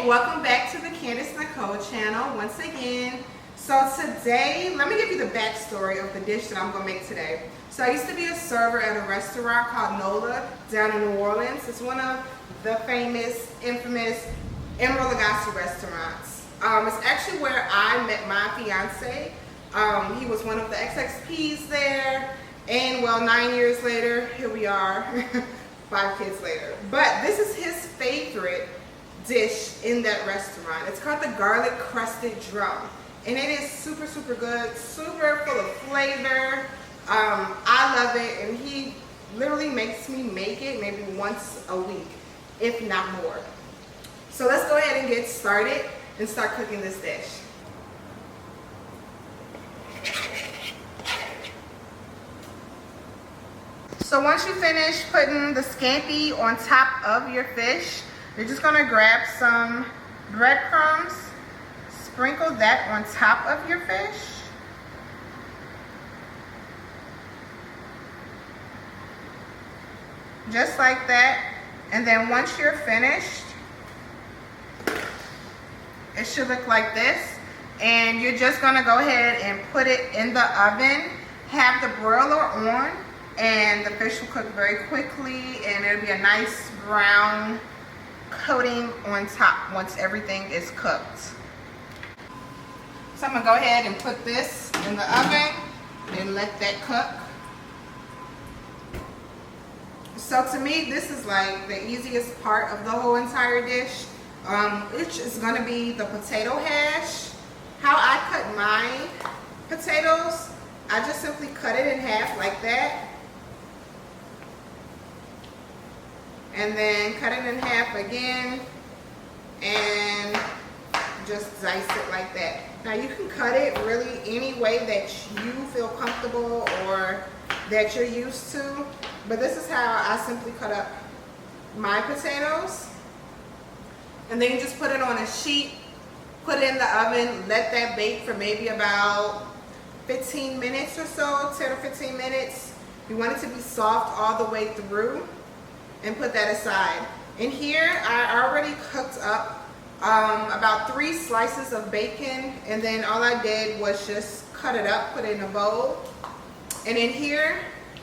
Hey, welcome back to the Candace Nicole channel once again. So today, let me give you the backstory of the dish that I'm going to make today. So I used to be a server at a restaurant called Nola down in New Orleans. It's one of the famous, infamous Emeril Lagasse restaurants. It's actually where I met my fiance. He was one of the XXPs there, and well, 9 years later, here we are, 5 kids later. But this is his favorite dish in that restaurant. It's called the Garlic Crusted Drum, and it is super, super good, super full of flavor. I love it, and he literally makes me make it maybe once a week, if not more. So let's go ahead and get started and start cooking this dish. So once you finish putting the scampi on top of your fish, you're just gonna grab some breadcrumbs, sprinkle that on top of your fish. Just like that. And then once you're finished, it should look like this. And you're just gonna go ahead and put it in the oven, have the broiler on, and the fish will cook very quickly, and it'll be a nice brown coating on top once everything is cooked. So I'm gonna go ahead and put this in the oven and let that cook. So to me, this is like the easiest part of the whole entire dish, which is gonna be the potato hash. How I cut my potatoes, I just simply cut it in half like that, and then cut it in half again and just dice it like that. Now you can cut it really any way that you feel comfortable or that you're used to, but this is how I simply cut up my potatoes. And then you just put it on a sheet, put it in the oven, let that bake for maybe about 15 minutes or so, 10 or 15 minutes. You want it to be soft all the way through, and put that aside. In here, I already cooked up about 3 slices of bacon, and then all I did was just cut it up, put it in a bowl. And in here,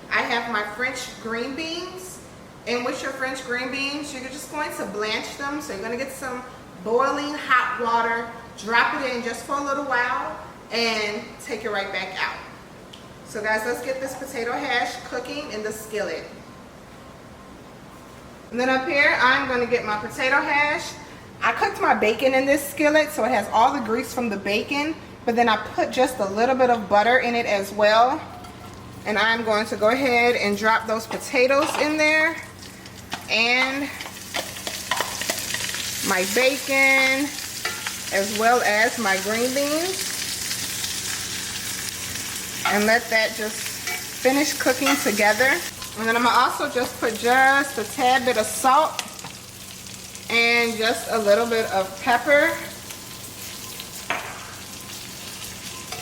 I have my French green beans. And with your French green beans, you're just going to blanch them. So you're gonna get some boiling hot water, drop it in just for a little while, and take it right back out. So guys, let's get this potato hash cooking in the skillet. And then up here, I'm going to get my potato hash. I cooked my bacon in this skillet, so it has all the grease from the bacon, but then I put just a little bit of butter in it as well. And I'm going to go ahead and drop those potatoes in there, and my bacon, as well as my green beans. And let that just finish cooking together. And then I'm gonna also just put just a tad bit of salt and just a little bit of pepper.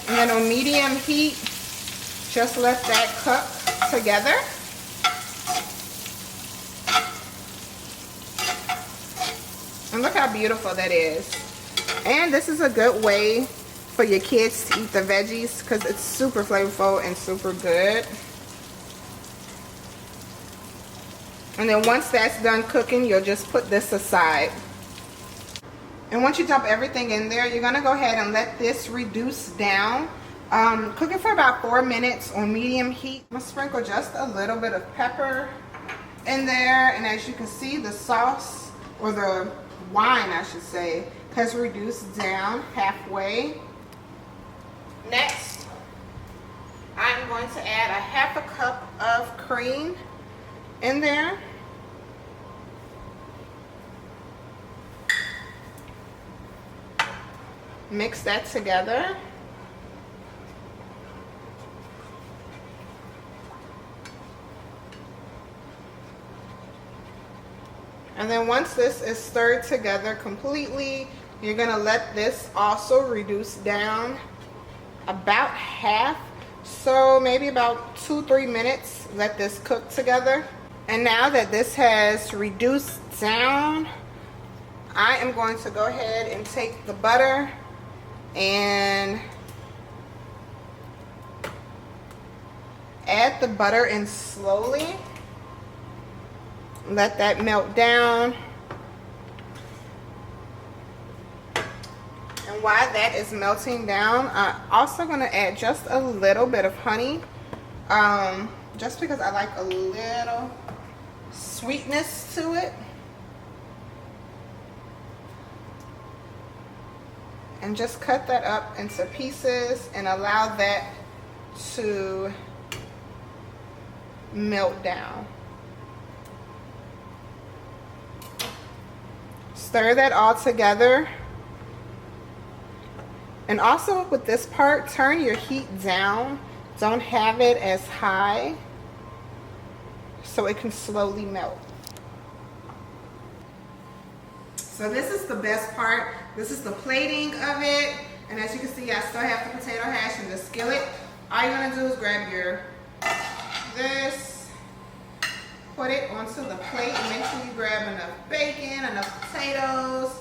And then on medium heat, just let that cook together. And look how beautiful that is. And this is a good way for your kids to eat the veggies because it's super flavorful and super good. And then once that's done cooking, you'll just put this aside. And once you dump everything in there, you're gonna go ahead and let this reduce down. Cook it for about 4 minutes on medium heat. I'm gonna sprinkle just a little bit of pepper in there. And as you can see, the sauce, or the wine I should say, has reduced down halfway. Next, I'm going to add a ½ cup of cream in there. Mix that together. And then once this is stirred together completely, you're gonna let this also reduce down about half. So maybe about 2-3 minutes, let this cook together. And now that this has reduced down, I am going to go ahead and take the butter and add the butter in slowly. Let that melt down. And while that is melting down, I'm also going to add just a little bit of honey. Just because I like a little sweetness to it. And just cut that up into pieces and allow that to melt down. Stir that all together. And also with this part, turn your heat down. Don't have it as high so it can slowly melt. So this is the best part. This is the plating of it. And as you can see, I still have the potato hash in the skillet. All you're gonna do is grab this, put it onto the plate, and make sure you grab enough bacon, enough potatoes,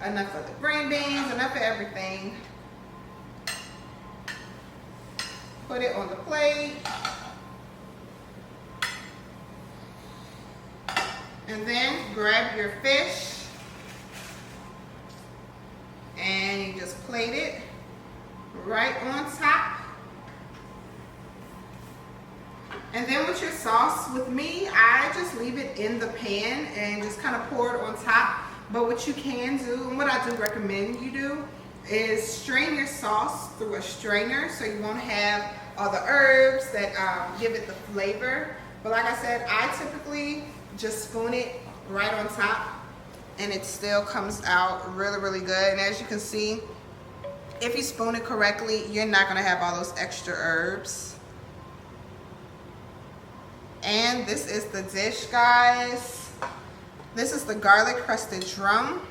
enough of the green beans, enough of everything. Put it on the plate. And then grab your fish and you just plate it right on top. And then with your sauce, with me, I just leave it in the pan and just kind of pour it on top. But what you can do, and what I do recommend you do, is strain your sauce through a strainer so you won't have all the herbs that give it the flavor. But like I said, I typically just spoon it right on top and it still comes out really, really good. And as you can see, if you spoon it correctly, you're not gonna have all those extra herbs. And this is the dish, guys. This is the garlic crusted drum,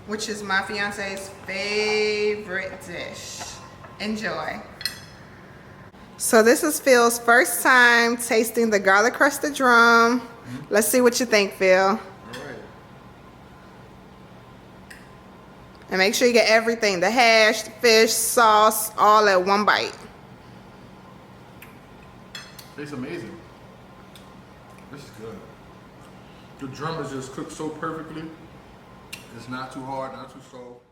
which is my fiance's favorite dish. Enjoy. So this is Phil's first time tasting the garlic crusted drum. Let's see what you think, Phil. All right. And make sure you get everything, the hash, the fish, sauce, all at one bite. It's amazing. This is good. The drum is just cooked so perfectly. It's not too hard, not too soft.